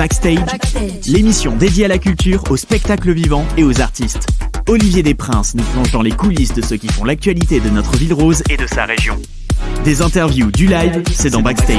Backstage, l'émission dédiée à la culture, au spectacle vivant et aux artistes. Olivier Desprinces nous plonge dans les coulisses de ceux qui font l'actualité de notre ville rose et de sa région. Des interviews, du live, c'est dans Backstage.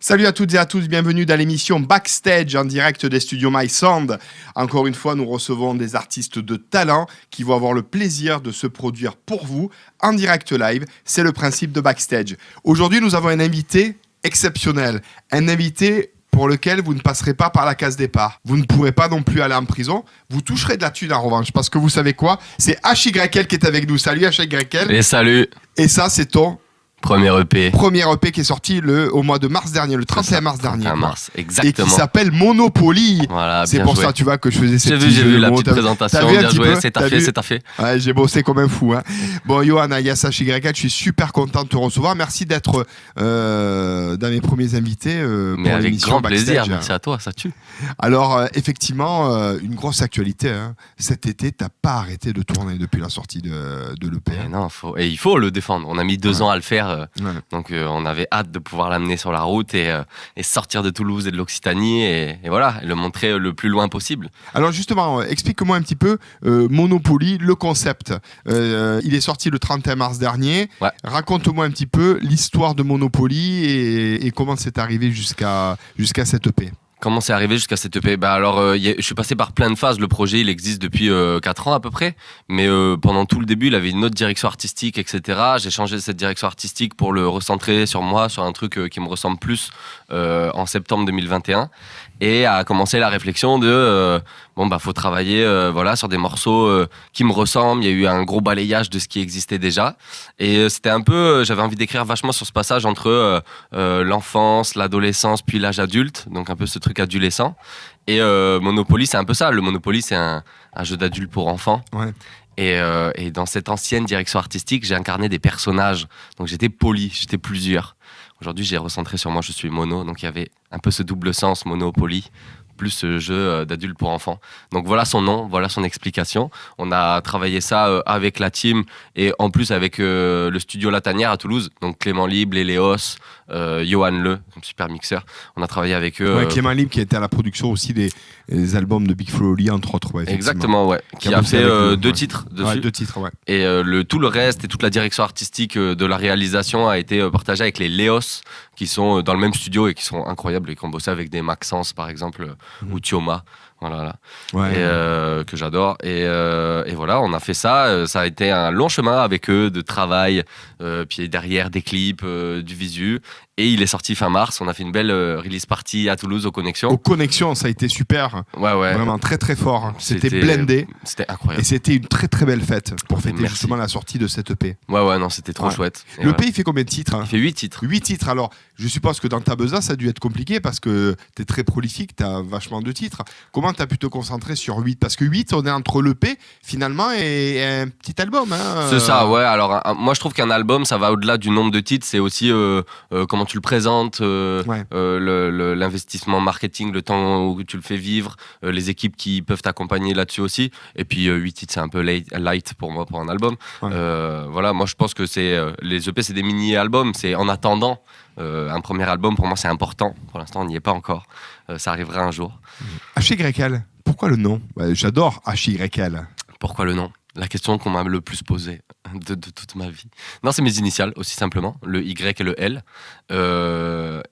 Salut à toutes et à tous, bienvenue dans l'émission Backstage en direct des studios My Sound. Encore une fois, nous recevons des artistes de talent qui vont avoir le plaisir de se produire pour vous en direct live. C'est le principe de Backstage. Aujourd'hui, nous avons un invité exceptionnel, un invité pour lequel vous ne passerez pas par la case départ. Vous ne pourrez pas non plus aller en prison. Vous toucherez de la thune en revanche, parce que vous savez quoi ? C'est HYL qui est avec nous. Salut HYL. Et salut. Et ça, c'est ton Premier EP. Premier EP qui est sorti au mois de mars dernier, le 31 mars dernier. 31 mars, exactement. Et qui s'appelle Monopoly. Voilà, c'est pour ça, tu vois, que je faisais cette J'ai vu la petite présentation, bien joué, c'est taffé. Ouais, j'ai bossé comme un fou. Hein. Bon, Johan, alias HYL, je suis super content de te recevoir. Merci d'être dans mes premiers invités. Mais avec grand plaisir, merci à toi, ça tue. Alors, effectivement, une grosse actualité. Hein. Cet été, t'as pas arrêté de tourner depuis la sortie de l'EP. Non, il faut le défendre. On a mis 2 ans à le faire. Donc on avait hâte de pouvoir l'amener sur la route et sortir de Toulouse et de l'Occitanie et voilà, le montrer le plus loin possible. Alors justement, explique-moi un petit peu Monopoly, le concept. Il est sorti le 31 mars dernier. Ouais. Raconte-moi un petit peu l'histoire de Monopoly et comment c'est arrivé jusqu'à cette EP. Comment c'est arrivé jusqu'à cette EP ? Je suis passé par plein de phases. Le projet, il existe depuis 4 ans à peu près. Mais pendant tout le début, il avait une autre direction artistique, etc. J'ai changé cette direction artistique pour le recentrer sur moi, sur un truc qui me ressemble plus en septembre 2021. Et a commencé la réflexion de faut travailler sur des morceaux qui me ressemblent. Il y a eu un gros balayage de ce qui existait déjà. Et c'était un peu, j'avais envie d'écrire vachement sur ce passage entre l'enfance, l'adolescence, puis l'âge adulte. Donc un peu ce truc adolescent. Et Monopoly, c'est un peu ça. Le Monopoly, c'est un jeu d'adulte pour enfants. Ouais. Et dans cette ancienne direction artistique, j'ai incarné des personnages. Donc j'étais j'étais plusieurs. Aujourd'hui, j'ai recentré sur moi, je suis mono. Donc il y avait un peu ce double sens, Monopoly, plus ce jeu d'adulte pour enfants. Donc voilà son nom, voilà son explication. On a travaillé ça avec la team et en plus avec le studio La Tanière à Toulouse. Donc Clément Libre, Léléos, Johan Le, un super mixeur. On a travaillé avec eux. Ouais, Clément Libre qui était à la production aussi des albums de Big Flo et Oli, entre autres. Ouais, exactement, ouais. Qui a fait 2 titres dessus. Ouais, 2 titres, ouais. Et tout le reste et toute la direction artistique de la réalisation a été partagée avec les Léos qui sont dans le même studio et qui sont incroyables et qui ont bossé avec des Maxence par exemple ou Thioma. Voilà. Ouais. Et que j'adore et voilà, on a fait ça. Ça a été un long chemin avec eux de travail, puis derrière des clips, du visu. Et il est sorti fin mars. On a fait une belle release party à Toulouse aux Connexions. Aux Connexions, ça a été super. Ouais. Vraiment très très fort. C'était blindé. C'était incroyable. Et c'était une très très belle fête pour fêter justement la sortie de cette EP. Ouais, non, c'était trop chouette. Le EP, il fait combien de titres ? Il fait 8 titres. 8 titres. Alors, je suppose que dans ta besace, ça a dû être compliqué parce que t'es très prolifique, t'as vachement de titres. Comment t'as pu te concentrer sur 8 ? Parce que 8, on est entre l'EP finalement et un petit album. Hein. C'est ça, ouais. Alors, moi, je trouve qu'un album, ça va au-delà du nombre de titres. C'est aussi comment tu le présentes, l'investissement marketing, le temps où tu le fais vivre, les équipes qui peuvent t'accompagner là-dessus aussi. Et puis 8 titres, c'est un peu light pour moi pour un album. Ouais. Voilà, moi je pense que les EP, c'est des mini-albums. C'est en attendant un premier album, pour moi c'est important. Pour l'instant, on n'y est pas encore. Ça arrivera un jour. HYL, pourquoi le nom ? J'adore HYL. Pourquoi le nom ? La question qu'on m'a le plus posée de toute ma vie. Non, c'est mes initiales, aussi simplement. Le Y et le L.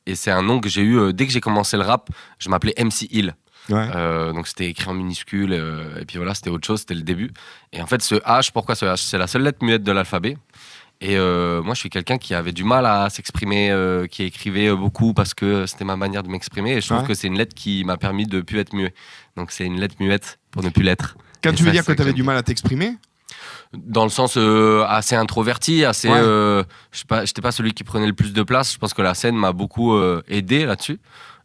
Et c'est un nom que j'ai eu dès que j'ai commencé le rap. Je m'appelais MC Hill. Ouais. Donc c'était écrit en minuscule. Et puis voilà, c'était autre chose, c'était le début. Et en fait, ce H, pourquoi ce H ? C'est la seule lettre muette de l'alphabet. Et moi, je suis quelqu'un qui avait du mal à s'exprimer, qui écrivait beaucoup parce que c'était ma manière de m'exprimer. Et je trouve que c'est une lettre qui m'a permis de ne plus être muet. Donc c'est une lettre muette pour ne plus l'être. Quand tu veux dire que tu avais du mal à t'exprimer ? Dans le sens assez introverti, assez. J'étais pas celui qui prenait le plus de place. Je pense que la scène m'a beaucoup aidé là-dessus.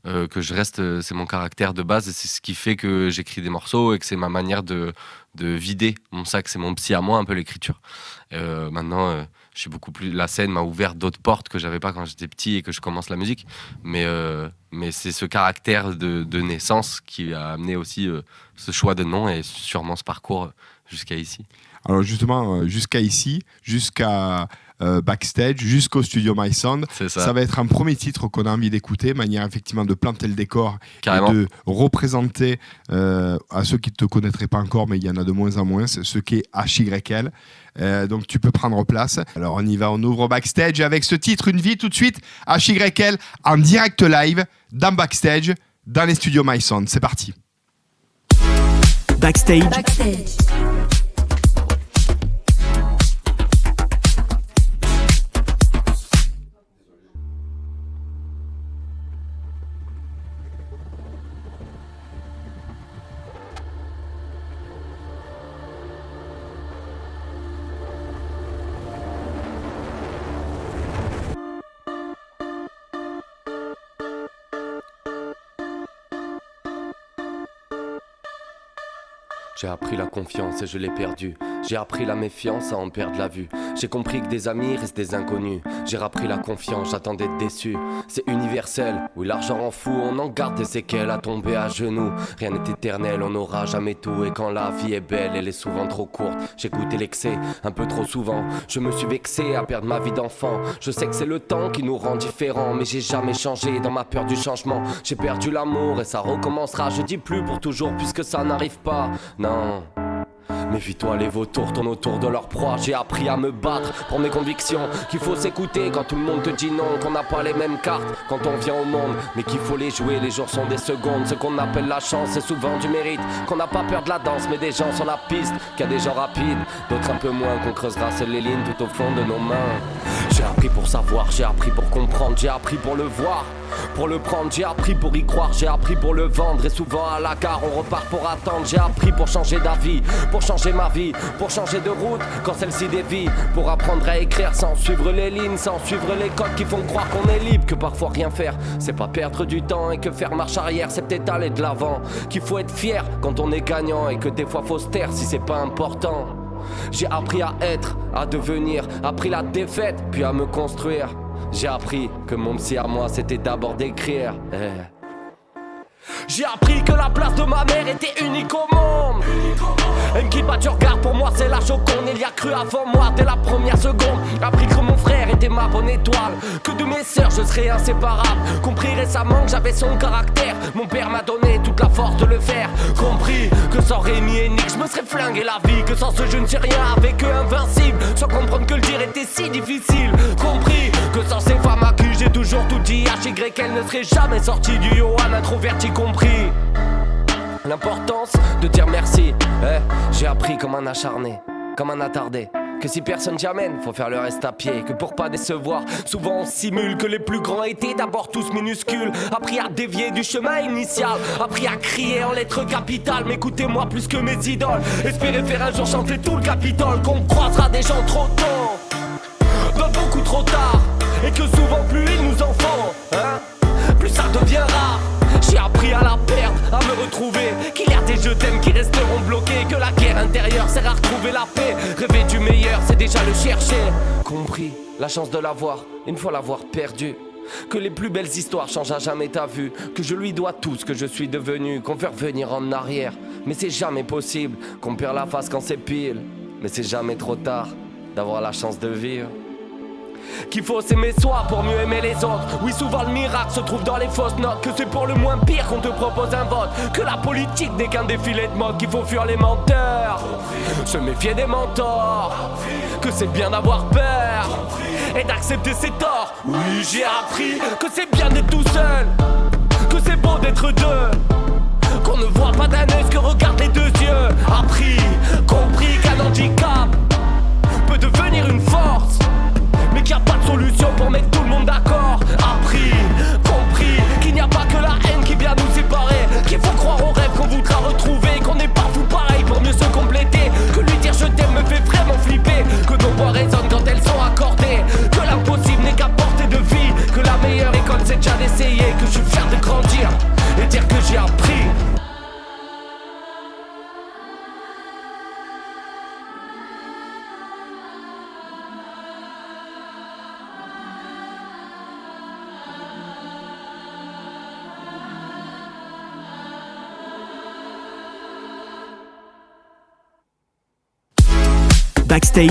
Que je reste, c'est mon caractère de base et c'est ce qui fait que j'écris des morceaux et que c'est ma manière de vider mon sac, c'est mon psy à moi un peu l'écriture. Maintenant, je suis beaucoup plus. La scène m'a ouvert d'autres portes que j'avais pas quand j'étais petit et que je commence la musique. Mais Mais c'est ce caractère de naissance qui a amené aussi ce choix de nom et sûrement ce parcours jusqu'à ici. Alors justement, jusqu'à ici, jusqu'à Backstage, jusqu'au studio My Sound, ça va être un premier titre qu'on a envie d'écouter, manière effectivement de planter le décor. Carrément. Et de représenter à ceux qui ne te connaîtraient pas encore, mais il y en a de moins en moins, ce qu'est HYL. Donc tu peux prendre place. Alors on y va, on ouvre Backstage avec ce titre, Une vie tout de suite, HYL en direct live, dans Backstage, dans les studios My Sound. C'est parti. Backstage. J'ai appris la confiance et je l'ai perdue. J'ai appris la méfiance à en perdre la vue. J'ai compris que des amis restent des inconnus. J'ai rappris la confiance, j'attends d'être déçu. C'est universel, oui l'argent rend fou. On en garde des séquelles à tomber à genoux. Rien n'est éternel, on n'aura jamais tout. Et quand la vie est belle, elle est souvent trop courte. J'ai goûté l'excès, un peu trop souvent. Je me suis vexé à perdre ma vie d'enfant. Je sais que c'est le temps qui nous rend différents, mais j'ai jamais changé dans ma peur du changement. J'ai perdu l'amour et ça recommencera. Je dis plus pour toujours puisque ça n'arrive pas. Non. Méfie-toi, les vautours tournent autour de leur proie. J'ai appris à me battre pour mes convictions, qu'il faut s'écouter quand tout le monde te dit non, qu'on n'a pas les mêmes cartes quand on vient au monde, mais qu'il faut les jouer, les jours sont des secondes. Ce qu'on appelle la chance, c'est souvent du mérite, qu'on n'a pas peur de la danse, mais des gens sur la piste, qu'il y a des gens rapides, d'autres un peu moins, qu'on creusera seules les lignes tout au fond de nos mains. J'ai appris pour savoir, j'ai appris pour comprendre, j'ai appris pour le voir, pour le prendre, j'ai appris pour y croire, j'ai appris pour le vendre. Et souvent à la gare on repart pour attendre. J'ai appris pour changer d'avis, pour changer ma vie, pour changer de route quand celle-ci dévie, pour apprendre à écrire sans suivre les lignes, sans suivre les codes qui font croire qu'on est libre. Que parfois rien faire, c'est pas perdre du temps, et que faire marche arrière, c'est peut-être aller de l'avant. Qu'il faut être fier quand on est gagnant, et que des fois faut se taire si c'est pas important. J'ai appris à être, à devenir, appris la défaite, puis à me construire. J'ai appris que mon psy à moi c'était d'abord d'écrire. J'ai appris que la place de ma mère était unique au monde. Elle qui bat du regard, pour moi c'est la Joconde. Il y a cru avant moi dès la première seconde. Appris que mon frère était ma bonne étoile, que de mes sœurs je serais inséparable. Compris récemment que j'avais son caractère. Mon père m'a donné toute la force de le faire. Compris que sans Rémi et Nick je me serais flingué la vie. Que sans ce je ne sais rien, avec eux invincible. Sans comprendre que le dire était si difficile. Compris que sans ces femmes à qui j'ai toujours tout dit, HYL ne serait jamais sorti du Johan introverti. Compris l'importance de dire merci. J'ai appris comme un acharné, comme un attardé, que si personne t'y amène, faut faire le reste à pied. Que pour pas décevoir, souvent on simule que les plus grands étaient d'abord tous minuscules. Appris à dévier du chemin initial, appris à crier en lettres capitales. M'écoutez-moi plus que mes idoles, espérez faire un jour chanter tout le Capitole. Qu'on croisera des gens trop tôt, pas beaucoup trop tard, et que souvent plus ils nous en font, plus ça devient rare. J'ai appris à la perdre, à me retrouver, qu'il y a des je t'aime qui resteront bloqués, que la guerre intérieure sert à retrouver la paix. Rêver du meilleur, c'est déjà le chercher. Compris la chance de l'avoir, une fois l'avoir perdu. Que les plus belles histoires changent à jamais ta vue. Que je lui dois tout ce que je suis devenu. Qu'on veut revenir en arrière, mais c'est jamais possible. Qu'on perd la face quand c'est pile, mais c'est jamais trop tard d'avoir la chance de vivre. Qu'il faut s'aimer soi pour mieux aimer les autres. Oui, souvent le miracle se trouve dans les fausses notes. Que c'est pour le moins pire qu'on te propose un vote. Que la politique n'est qu'un défilé de mode. Qu'il faut fuir les menteurs, se méfier des mentors. Que c'est bien d'avoir peur et d'accepter ses torts. Oui, j'ai appris que c'est bien d'être tout seul, que c'est beau d'être deux, qu'on ne voit pas d'un œil ce que regardent les deux yeux. Appris, compris qu'un handicap peut devenir une force, mais qu'il n'y a pas de solution pour mettre tout le monde d'accord. Appris, compris qu'il n'y a pas que la haine qui vient nous séparer. Qu'il faut croire aux rêves qu'on voudra retrouver. Qu'on n'est pas fous pareil pour mieux se compléter. Que lui dire je t'aime me fait vraiment flipper. Que nos voix résonnent quand elles sont accordées. Que l'impossible n'est qu'à portée de vie. Que la meilleure école c'est déjà d'essayer. Que je suis fier de grandir et dire que j'ai appris. Backstage.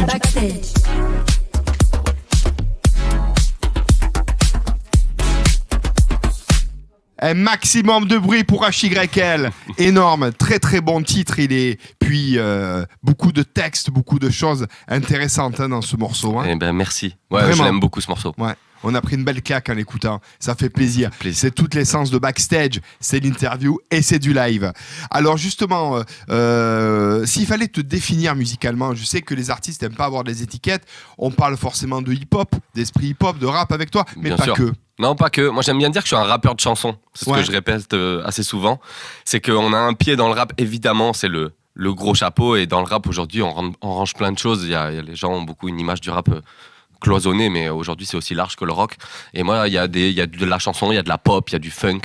Un maximum de bruit pour HYL. Énorme, très très bon titre. Puis beaucoup de textes, beaucoup de choses intéressantes dans ce morceau. Eh ben merci. Ouais, Vraiment. je l'aime beaucoup ce morceau. Ouais. On a pris une belle claque en l'écoutant. Ça fait plaisir. C'est toute l'essence de Backstage. C'est l'interview et c'est du live. Alors justement, s'il fallait te définir musicalement, je sais que les artistes n'aiment pas avoir des étiquettes. On parle forcément de hip-hop, d'esprit hip-hop, de rap avec toi, mais Bien pas sûr. que. Non, pas que. Moi, j'aime bien dire que je suis un rappeur de chansons. C'est ce que je répète assez souvent. C'est qu'on a un pied dans le rap, évidemment, c'est le gros chapeau. Et dans le rap, aujourd'hui, on range plein de choses. Les gens ont beaucoup une image du rap cloisonnée, mais aujourd'hui, c'est aussi large que le rock. Et moi, il y a de la chanson, il y a de la pop, il y a du funk,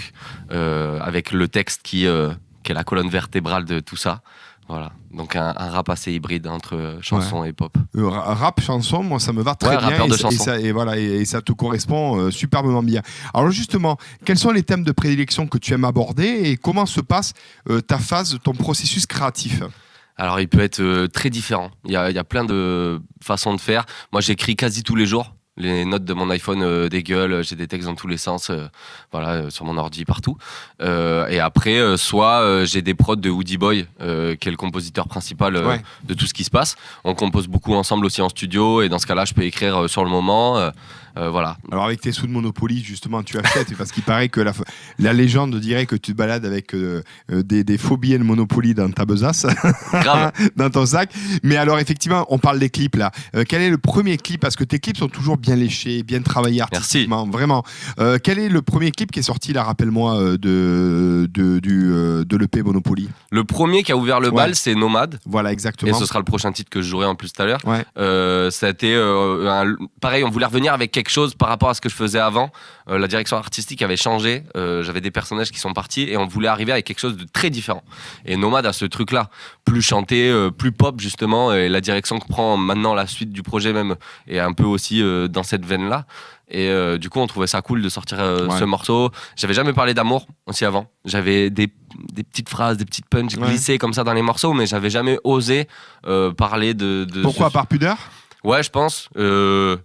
avec le texte qui est la colonne vertébrale de tout ça. Voilà, donc un rap assez hybride entre chanson et pop. Rap, chanson, moi ça me va très bien et ça te correspond superbement bien. Alors justement, quels sont les thèmes de prédilection que tu aimes aborder et comment se passe ta phase, ton processus créatif ? Alors il peut être très différent, il y a plein de façons de faire. Moi j'écris quasi tous les jours. Les notes de mon iPhone dégueulent, j'ai des textes dans tous les sens, sur mon ordi, partout. Et après, soit j'ai des prods de Woody Boy, qui est le compositeur principal de tout ce qui se passe. On compose beaucoup ensemble aussi en studio, et dans ce cas-là, je peux écrire sur le moment. Voilà. Alors avec tes sous de Monopoly, justement, tu achètes, parce qu'il paraît que la légende dirait que tu te balades avec des faux billets de Monopoly dans ta besace, Grave. dans ton sac. Mais alors effectivement, on parle des clips là. Quel est le premier clip ? Parce que tes clips sont toujours bien léchés, bien travaillés artistiquement. Merci. Vraiment. Quel est le premier clip qui est sorti là, rappelle-moi, de l'EP Monopoly ? Le premier qui a ouvert le bal, c'est Nomade. Voilà, exactement. Et ce sera le prochain titre que je jouerai en plus tout à l'heure. Ouais. Ça a été pareil, on voulait revenir avec quelque chose par rapport à ce que je faisais avant. La direction artistique avait changé. J'avais des personnages qui sont partis et on voulait arriver avec quelque chose de très différent. Et Nomade a ce truc-là, plus chanté, plus pop justement. Et la direction que prend maintenant la suite du projet même est un peu aussi dans cette veine-là. Et du coup, on trouvait ça cool de sortir ce morceau. J'avais jamais parlé d'amour aussi avant. J'avais des petites phrases, des petites punches glissées comme ça dans les morceaux, mais j'avais jamais osé parler de Pourquoi, par pudeur ? Ouais, je pense.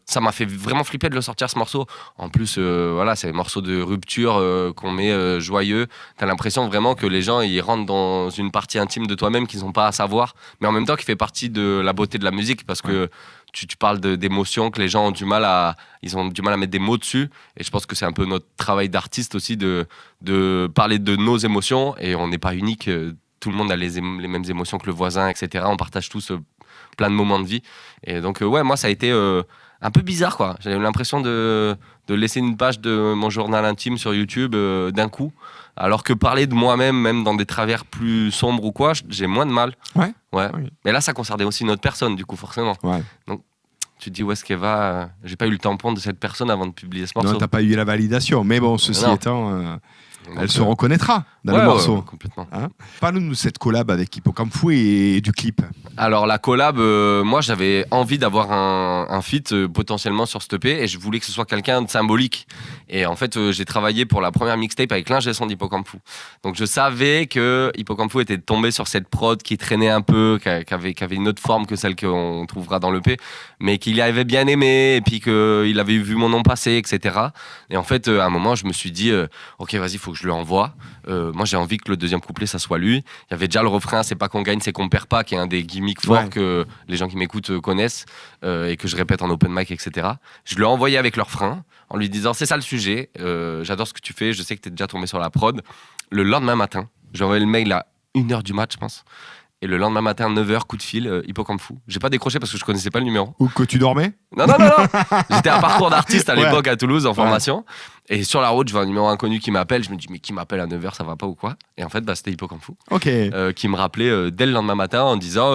Ça m'a fait vraiment flipper de le sortir, ce morceau. En plus, voilà, c'est un morceau de rupture qu'on met joyeux. T'as l'impression vraiment que les gens ils rentrent dans une partie intime de toi-même qu'ils n'ont pas à savoir, mais en même temps qui fait partie de la beauté de la musique, parce que tu parles d'émotions que les gens ont du mal à mettre des mots dessus. Et je pense que c'est un peu notre travail d'artiste aussi de parler de nos émotions. Et on n'est pas unique. Tout le monde a les mêmes émotions que le voisin, etc. On partage tous plein de moments de vie. Et donc, moi, ça a été un peu bizarre, quoi. J'avais l'impression de laisser une page de mon journal intime sur YouTube d'un coup. Alors que parler de moi-même, même dans des travers plus sombres ou quoi, j'ai moins de mal. Ouais. Mais là, ça concernait aussi une autre personne, du coup, forcément. Ouais. Donc, tu te dis où est-ce qu'elle va. J'ai pas eu le tampon de cette personne avant de publier ce morceau. Non, t'as pas eu la validation. Mais bon, ceci étant... Elle se reconnaîtra dans le morceau. Ouais, complètement. Parle-nous de cette collab avec Hippocampe Fou et du clip. Alors la collab, moi j'avais envie d'avoir un feat potentiellement sur ce EP et je voulais que ce soit quelqu'un de symbolique. Et en fait, j'ai travaillé pour la première mixtape avec l'ingé son d'Hippocampe Fou. Donc je savais que Hippocampe Fou était tombé sur cette prod qui traînait un peu, qui avait une autre forme que celle qu'on trouvera dans l'EP, mais qu'il avait bien aimé et puis qu'il avait vu mon nom passer, etc. Et en fait, à un moment, je me suis dit, ok, vas-y, faut que je lui envoie. Moi, j'ai envie que le deuxième couplet, ça soit lui. Il y avait déjà le refrain, c'est pas qu'on gagne, c'est qu'on perd pas, qui est un des gimmicks forts que les gens qui m'écoutent connaissent et que je répète en open mic, etc. Je lui ai envoyé avec le refrain en lui disant, c'est ça le sujet, j'adore ce que tu fais, je sais que t'es déjà tombé sur la prod. Le lendemain matin, j'ai envoyé le mail à 1h du mat, je pense. Et le lendemain matin, 9h, coup de fil, Hippocampe Fou. J'ai pas décroché parce que je connaissais pas le numéro. Ou que tu dormais ? Non. J'étais à parcours d'artiste à l'époque à Toulouse en formation. Et sur la route, je vois un numéro inconnu qui m'appelle. Je me dis, mais qui m'appelle à 9h, ça va pas ou quoi ? Et en fait, c'était Hippocampe Fou. Ok. Qui me rappelait dès le lendemain matin en disant,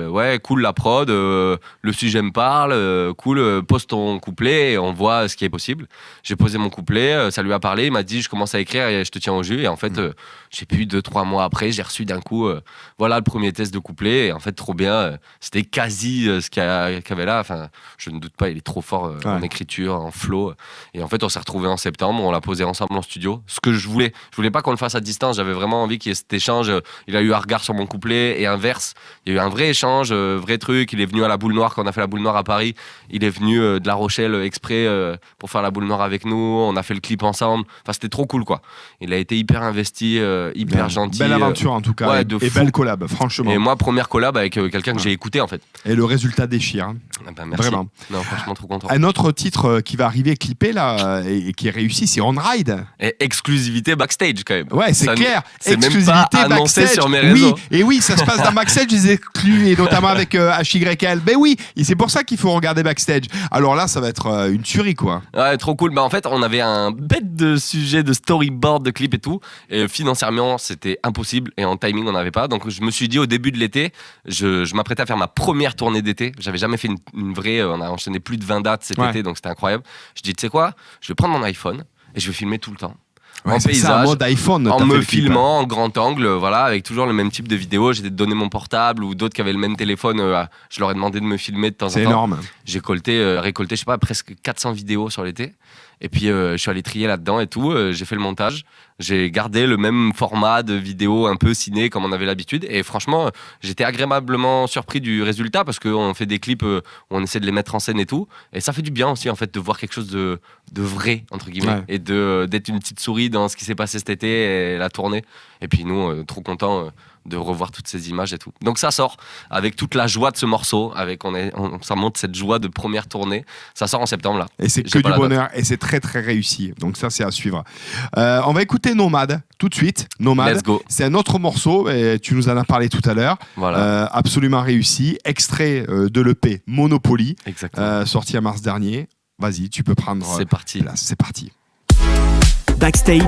ouais, cool la prod, le sujet me parle, cool, pose ton couplet et on voit ce qui est possible. J'ai posé mon couplet, ça lui a parlé, il m'a dit, je commence à écrire et je te tiens au jus. Et en fait, j'ai pu 2-3 mois après, j'ai reçu d'un coup, voilà le premier test de couplet. Et en fait, trop bien. C'était quasi ce qu'il y avait là. Enfin, je ne doute pas, il est trop fort en écriture, en flow. Et en fait, on s'est retrouvés en septembre. septembre, on l'a posé ensemble en studio. Ce que je voulais pas qu'on le fasse à distance, j'avais vraiment envie qu'il y ait cet échange. Il a eu un regard sur mon couplet et inverse. Il y a eu un vrai échange, vrai truc. Il est venu à la Boule Noire quand on a fait la Boule Noire à Paris. Il est venu de La Rochelle exprès pour faire la Boule Noire avec nous. On a fait le clip ensemble. Enfin, c'était trop cool, quoi. Il a été hyper investi, hyper gentil. Belle aventure en tout cas, ouais, et belle collab, franchement. Et moi, première collab avec quelqu'un que j'ai écouté en fait. Et le résultat déchire. Hein. Ah ben, merci. Vraiment. Non, franchement, trop content. Un autre titre qui va arriver clippé là et qui est réussi, c'est On Ride. Et exclusivité backstage quand même. Ouais, c'est clair. C'est même Exclusivité pas annoncé backstage. sur mes réseaux. Oui, et oui, ça se passe dans backstage, les exclus, et notamment avec HYL. Ben oui, et c'est pour ça qu'il faut regarder backstage. Alors là, ça va être une tuerie, quoi. Ouais, trop cool. Bah en fait, on avait un bête de sujet de storyboard, de clip et tout. Et financièrement, c'était impossible. Et en timing, on n'avait pas. Donc je me suis dit au début de l'été, je m'apprêtais à faire ma première tournée d'été. J'avais jamais fait une vraie. On a enchaîné plus de 20 dates cet été, donc c'était incroyable. Je dis, tu sais quoi, je vais prendre mon iPhone et je vais filmer tout le temps. Ouais, en paysage, ça, en mode iPhone, en t'as me fait le clip, filmant en grand angle, voilà, avec toujours le même type de vidéo. J'ai donné mon portable ou d'autres qui avaient le même téléphone. Je leur ai demandé de me filmer de temps en temps. C'est énorme. J'ai récolté, je sais pas, presque 400 vidéos sur l'été. Et puis je suis allé trier là-dedans et tout. J'ai fait le montage. J'ai gardé le même format de vidéo un peu ciné comme on avait l'habitude. Et franchement, j'étais agréablement surpris du résultat parce qu'on fait des clips où on essaie de les mettre en scène et tout. Et ça fait du bien aussi en fait de voir quelque chose de vrai entre guillemets, ouais. et d'être une petite souris dans ce qui s'est passé cet été et la tournée. Et puis nous, trop contents de revoir toutes ces images et tout. Donc ça sort avec toute la joie de ce morceau, ça montre cette joie de première tournée. Ça sort en septembre là. Et c'est que du bonheur et c'est très très réussi. Donc ça c'est à suivre. On va écouter Nomade tout de suite. Nomade, Let's go. C'est un autre morceau et tu nous en as parlé tout à l'heure. Voilà. Absolument réussi. Extrait de l'EP Monopoly, sorti en mars dernier. Vas-y, tu peux prendre. C'est parti. Place. C'est parti. Backstage.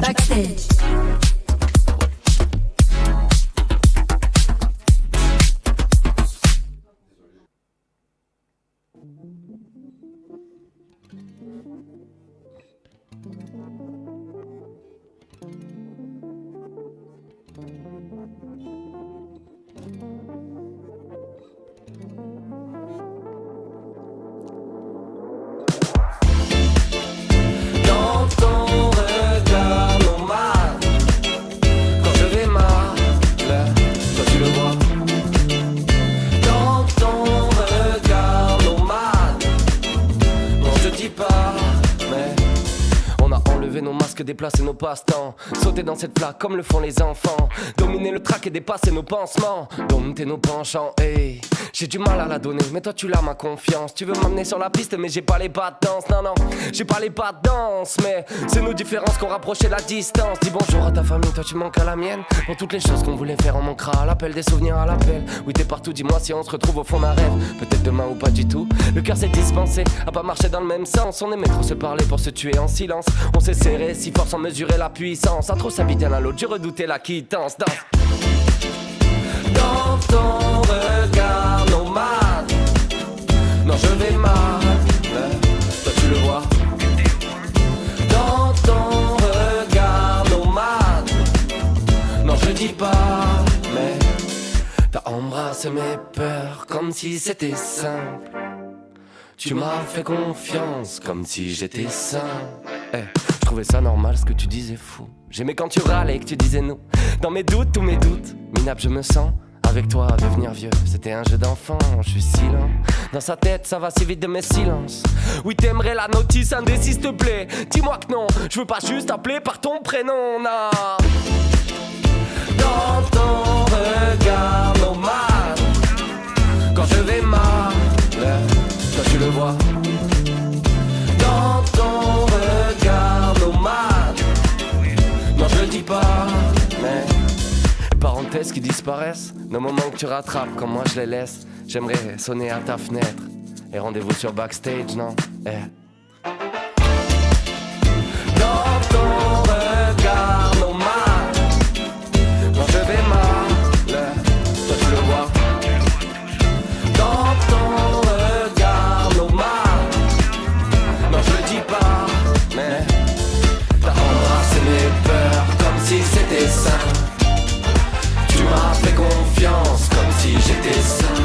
Déplacer nos passe-temps, sauter dans cette flaque comme le font les enfants, dominer le track et dépasser nos pansements, dompter nos penchants. Hey, j'ai du mal à la donner, mais toi tu l'as ma confiance. Tu veux m'amener sur la piste, mais j'ai pas les pas de danse. Non, j'ai pas les pas de danse, mais c'est nos différences qu'on rapprochait la distance. Dis bonjour à ta famille, toi tu manques à la mienne. Pour toutes les choses qu'on voulait faire, on manquera à l'appel, des souvenirs à l'appel. Oui, t'es partout, dis-moi si on se retrouve au fond d'un rêve. Peut-être demain ou pas du tout. Le cœur s'est dispensé, à pas marcher dans le même sens. On aimait trop se parler pour se tuer en silence. On s'est serré si fort sans mesurer la puissance. À trop s'habiter l'un l'autre, j'ai redouté la quittance. Dans ton regard nomade, non je vais mal, toi tu le vois. Dans ton regard nomade, non je dis pas, mais t'as embrassé mes peurs comme si c'était simple. Tu m'as fait confiance comme si j'étais sain. Je trouvais ça normal ce que tu disais fou. J'aimais quand tu râlais et que tu disais nous. Dans mes doutes, tous mes doutes, minable je me sens. Avec toi, devenir vieux, c'était un jeu d'enfant. Je suis si lent, dans sa tête ça va si vite de mes silences. Oui t'aimerais la notice indécis s'il te plaît. Dis-moi que non, je veux pas juste appeler par ton prénom, non. Dans ton regard nomade, quand je vais mal, toi tu le vois. Dans ton regard nomade, non je le dis pas, mais parenthèses qui disparaissent, nos moments que tu rattrapes quand moi je les laisse. J'aimerais sonner à ta fenêtre et rendez-vous sur backstage, non? Dans ton regard nomade, quand je vais mal, toi tu le vois. Dans ton regard nomade, non je le dis pas, mais t'as embrassé mes peurs comme si c'était simple. Tu m'as fait confiance comme si j'étais sain.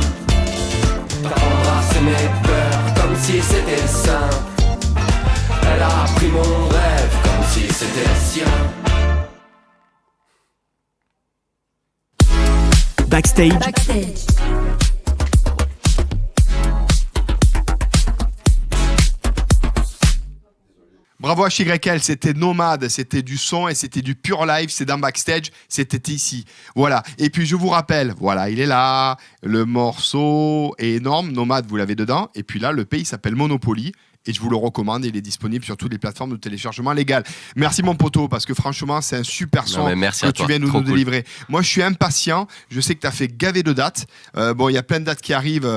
T'as embrassé mes peurs comme si c'était simple. Elle a pris mon rêve comme c'était le sien. Backstage. Bravo à HYL, c'était Nomade, c'était du son et c'était du pur live, c'est dans Backstage, c'était ici. Voilà. Et puis je vous rappelle, voilà, il est là, le morceau est énorme, Nomade, vous l'avez dedans. Et puis là, le pays s'appelle Monopoly. Et je vous le recommande, il est disponible sur toutes les plateformes de téléchargement légal. Merci mon poteau, parce que franchement, c'est un super son que tu viens nous délivrer. Moi, je suis impatient. Je sais que tu as fait gaver de dates. Bon, il y a plein de dates qui arrivent,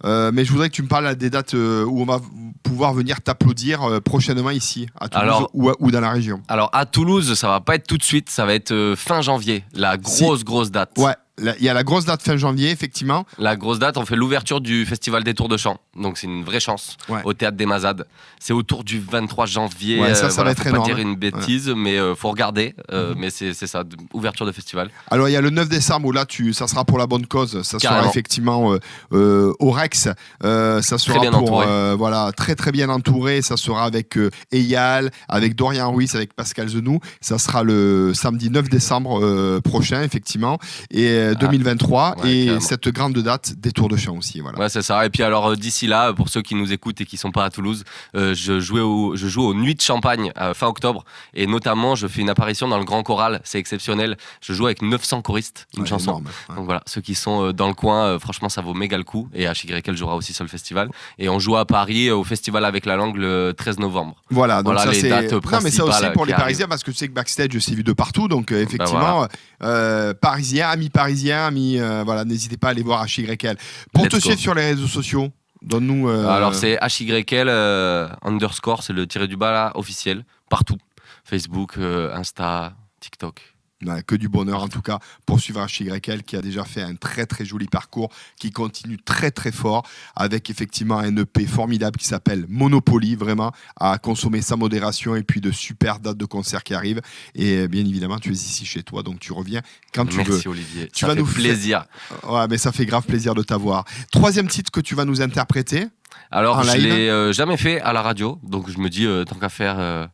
mais je voudrais que tu me parles des dates où on va pouvoir venir t'applaudir prochainement ici, à Toulouse ou dans la région. Alors, à Toulouse, ça va pas être tout de suite, ça va être fin janvier, la grosse date. Ouais. Il y a la grosse date fin janvier, effectivement. La grosse date, on fait l'ouverture du Festival des Tours de Chant. Donc c'est une vraie chance au Théâtre des Mazades. C'est autour du 23 janvier. Ouais, ça va être énorme. Faut pas dire une bêtise, mais faut regarder. Mais c'est ça, ouverture de festival. Alors il y a le 9 décembre où là, ça sera pour la bonne cause. Ça sera effectivement au Rex. Ça sera très très bien entouré. Ça sera avec Eyal, avec Dorian Ruiz, avec Pascal Zenou. Ça sera le samedi 9 décembre prochain, effectivement. Et 2023 et carrément. Cette grande date des Tours de Chant aussi. Voilà. Ouais, c'est ça. Et puis alors d'ici là, pour ceux qui nous écoutent et qui sont pas à Toulouse, je joue aux Nuits de Champagne fin octobre et notamment je fais une apparition dans le Grand Choral. C'est exceptionnel. Je joue avec 900 choristes, une chanson. Énorme, Donc voilà, ceux qui sont dans le coin, franchement ça vaut méga le coup. Et HYL jouera aussi sur le festival. Et on joue à Paris au Festival avec la langue le 13 novembre. Voilà, donc ça les dates principales. Non, mais ça aussi pour les Parisiens parce que tu sais que Backstage c'est vu de partout. Donc effectivement, Parisiens, amis parisiens, voilà, n'hésitez pas à aller voir HYL. Pour te suivre sur les réseaux sociaux, donne-nous. Alors c'est HYL _ c'est le tiré du bas là, officiel, partout. Facebook, Insta, TikTok. Ouais, que du bonheur en tout cas pour suivre HYL qui a déjà fait un très très joli parcours, qui continue très très fort avec effectivement un EP formidable qui s'appelle Monopoly, vraiment à consommer sans modération, et puis de super dates de concerts qui arrivent. Et bien évidemment tu es ici chez toi, donc tu reviens quand tu veux. Merci Olivier, ça fait plaisir. Ouais, mais ça fait grave plaisir de t'avoir. Troisième titre que tu vas nous interpréter. Alors je l'ai jamais fait à la radio, donc je me dis tant qu'à faire...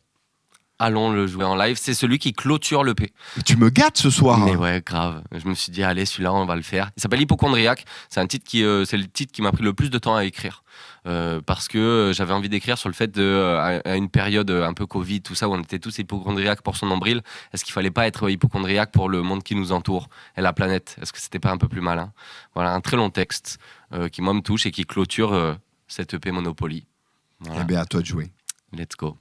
allons le jouer en live. C'est celui qui clôture l'EP. Tu me gâtes ce soir. Mais ouais, grave. Je me suis dit, allez, celui-là, on va le faire. Il s'appelle Hypochondriaque. C'est un titre c'est le titre qui m'a pris le plus de temps à écrire. Parce que j'avais envie d'écrire sur le fait à une période un peu Covid, tout ça, où on était tous hypochondriaques pour son nombril. Est-ce qu'il fallait pas être hypochondriaque pour le monde qui nous entoure et la planète? Est-ce que c'était pas un peu plus malin? Voilà, un très long texte qui, moi, me touche et qui clôture cette EP Monopoly. Voilà. Eh bien, à toi de jouer. Let's go.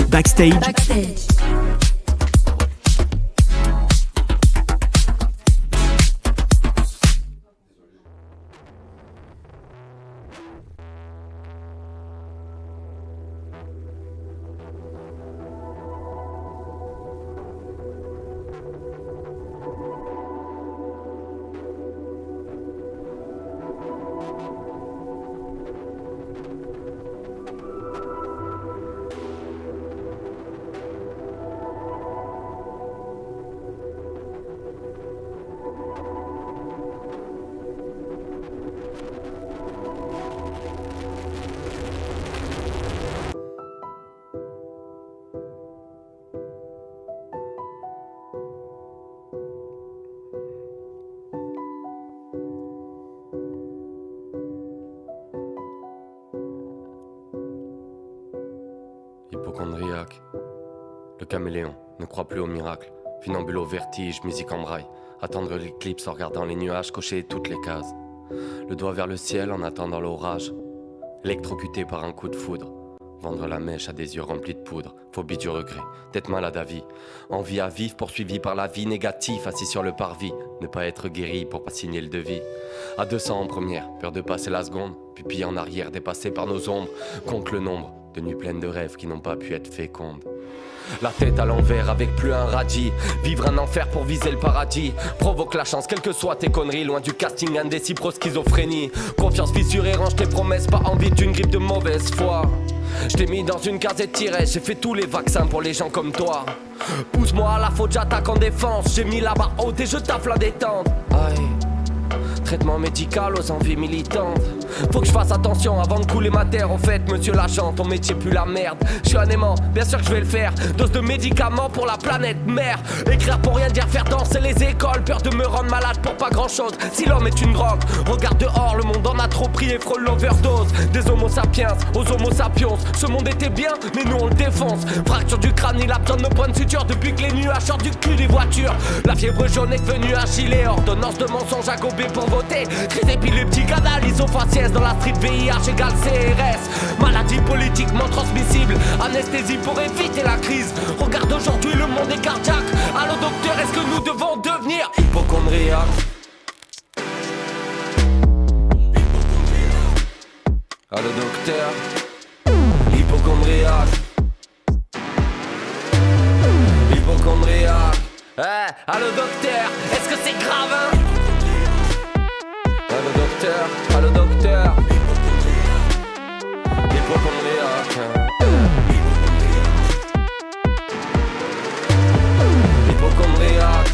Backstage. Hypochondriaque, le caméléon ne croit plus au miracle. Funambule au vertige, musique en braille. Attendre l'éclipse en regardant les nuages, cocher toutes les cases. Le doigt vers le ciel en attendant l'orage. Électrocuté par un coup de foudre. Vendre la mèche à des yeux remplis de poudre. Phobie du regret, tête malade à vie. Envie à vivre poursuivi par la vie. Négatif, assis sur le parvis. Ne pas être guéri pour pas signer le devis. À 200 en première, peur de passer la seconde. Pupille en arrière, dépassé par nos ombres. Compte le nombre de nuits pleines de rêves qui n'ont pas pu être fécondes. La tête à l'envers avec plus un radis. Vivre un enfer pour viser le paradis. Provoque la chance, quelles que soient tes conneries. Loin du casting indécis, pro-schizophrénie. Confiance fissurée, range tes promesses. Pas envie d'une grippe de mauvaise foi. Je t'ai mis dans une case et tiré. J'ai fait tous les vaccins pour les gens comme toi. Pousse-moi à la faute, j'attaque en défense. J'ai mis la barre haute et je taffe la détente. Aïe. traitement médical aux envies militantes. Faut que je fasse attention avant de couler ma terre. En fait, monsieur l'agent, ton métier pue la merde. Je suis un aimant, bien sûr que je vais le faire. Dose de médicaments pour la planète mère. Écrire pour rien dire, faire danser les écoles. Peur de me rendre malade pour pas grand chose. Si l'homme est une drogue, regarde dehors, le monde en a trop pris et frôle l'overdose. Des homo sapiens aux homo sapiens. Ce monde était bien, mais nous on le défonce. Fracture du crâne, il a besoin de nos points de suture. Depuis que les nuages sortent du cul des voitures. La fièvre jaune est devenue un gilet. Ordonnance de mensonges à gober pour voter. Crise épileptique, analyse au faciès. Dans la street VIH égale CRS. Maladie politiquement transmissible. Anesthésie pour éviter la crise. Regarde aujourd'hui le monde est cardiaque. Allô docteur, est-ce que nous devons devenir hypochondriaques? Allô docteur, hypochondriaque. Hypochondriaque. Allô docteur, est-ce que c'est grave hein? Allô docteur, hypochondriaque. Hypochondriaque.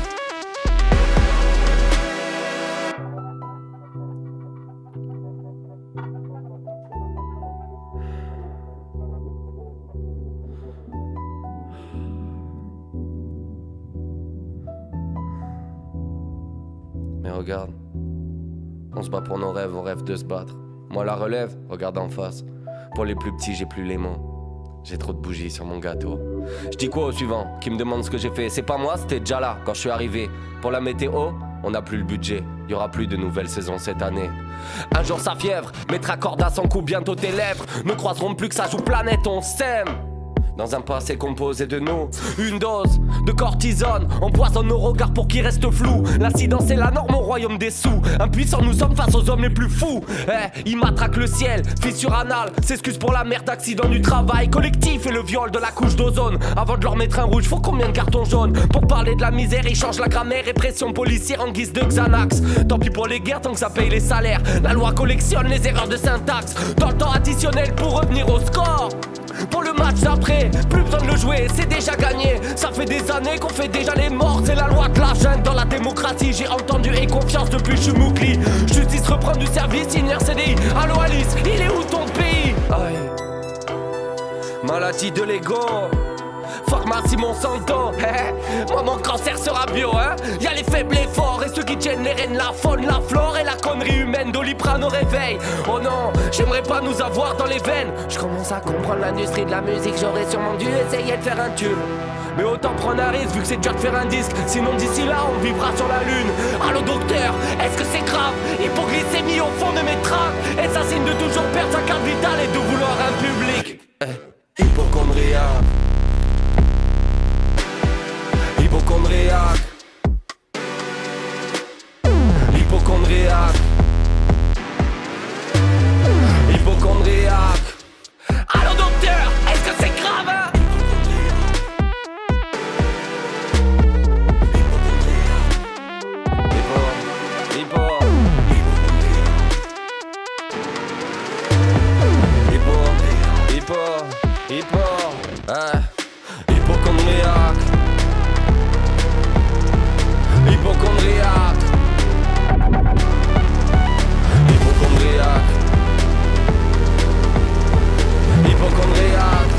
Mais regarde, on se bat pour nos rêves, on rêve de se battre. Moi la relève, regarde en face. Pour les plus petits, j'ai plus les mots. J'ai trop de bougies sur mon gâteau. Je dis quoi au suivant, qui me demande ce que j'ai fait? C'est pas moi, c'était déjà là quand je suis arrivé. Pour la météo, on n'a plus le budget. Y aura plus de nouvelles saisons cette année. Un jour sa fièvre mettra corde à son cou, bientôt tes lèvres ne croiseront plus que ça joue planète, on s'aime. Dans un passé composé de nous, une dose de cortisone empoisonne nos regards pour qu'ils restent flous. L'incidence est la norme au royaume des sous. Impuissants nous sommes face aux hommes les plus fous. Ils matraquent le ciel, fissure anale. S'excuse pour la merde d'accident du travail collectif et le viol de la couche d'ozone. Avant de leur mettre un rouge, faut combien de cartons jaunes? Pour parler de la misère, ils changent la grammaire. Répression policière en guise de Xanax. Tant pis pour les guerres tant que ça paye les salaires. La loi collectionne les erreurs de syntaxe. Dans le temps additionnel pour revenir au score. Pour le match d'après, plus besoin de le jouer, c'est déjà gagné. Ça fait des années qu'on fait déjà les morts. C'est la loi de la jungle dans la démocratie. J'ai entendu et confiance depuis que je suis Moukli. Justice reprend du service, signe CDI. Allô Alice, il est où ton pays? Aïe. Maladie de l'ego. Fuck Marcy Monsanto. Moi mon cancer sera bio hein. Y'a les faibles et forts et ceux qui tiennent les rênes, la faune, la flore et la connerie humaine. Doliprane au réveil. Oh non, j'aimerais pas nous avoir dans les veines. Je commence à comprendre l'industrie de la musique. J'aurais sûrement dû essayer de faire un tube. Mais autant prendre un risque vu que c'est dur de faire un disque. Sinon d'ici là on vivra sur la lune. Allô docteur, est-ce que c'est grave? Hypoglycémie au fond de mes tracts. Et ça signe de toujours perdre sa carte vitale et de vouloir un public. Hypochondriaque. Hypochondriaque. Hypochondriaque. Hypochondriaque. Allô docteur, est-ce que c'est grave hein? Hypochondriaque. Hypochondriaque. Hypochondriaque. Hypochondriaque.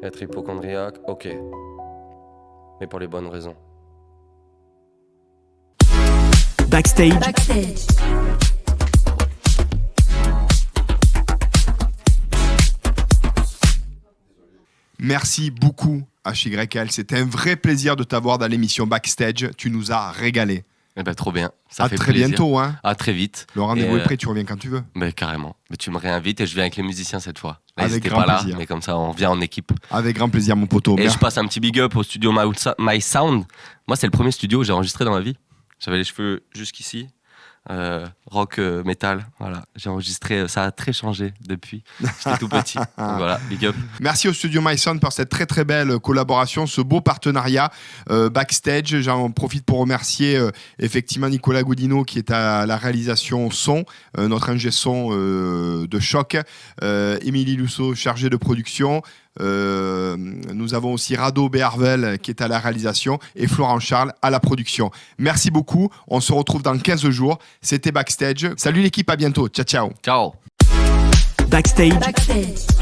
Être hypochondriaque, ok. Mais pour les bonnes raisons. Backstage. Merci beaucoup HYL, c'était un vrai plaisir de t'avoir dans l'émission Backstage, tu nous as régalé. Eh ben trop bien, ça à fait très plaisir. bientôt hein. À très vite. Le rendez-vous est prêt, tu reviens quand tu veux. Ben carrément, mais tu me réinvites et je viens avec les musiciens cette fois. Là, Avec ils étaient grand pas là, plaisir. mais comme ça on vient en équipe. Avec grand plaisir mon poteau. Et je passe un petit big up au studio My Sound. Moi c'est le premier studio où j'ai enregistré dans ma vie. J'avais les cheveux jusqu'ici. rock, metal. Voilà, j'ai enregistré, ça a très changé depuis. J'étais tout petit. Donc voilà, big up. Merci au studio My Sound pour cette très très belle collaboration, ce beau partenariat backstage. J'en profite pour remercier effectivement Nicolas Godino qui est à la réalisation son, notre ingé son de choc, Émilie Lousseau chargée de production. Nous avons aussi Rado Béarvel qui est à la réalisation et Florent Charles à la production. Merci beaucoup, on se retrouve dans 15 jours. C'était Backstage. Salut l'équipe, à bientôt. Ciao ciao. Ciao. Backstage. Backstage.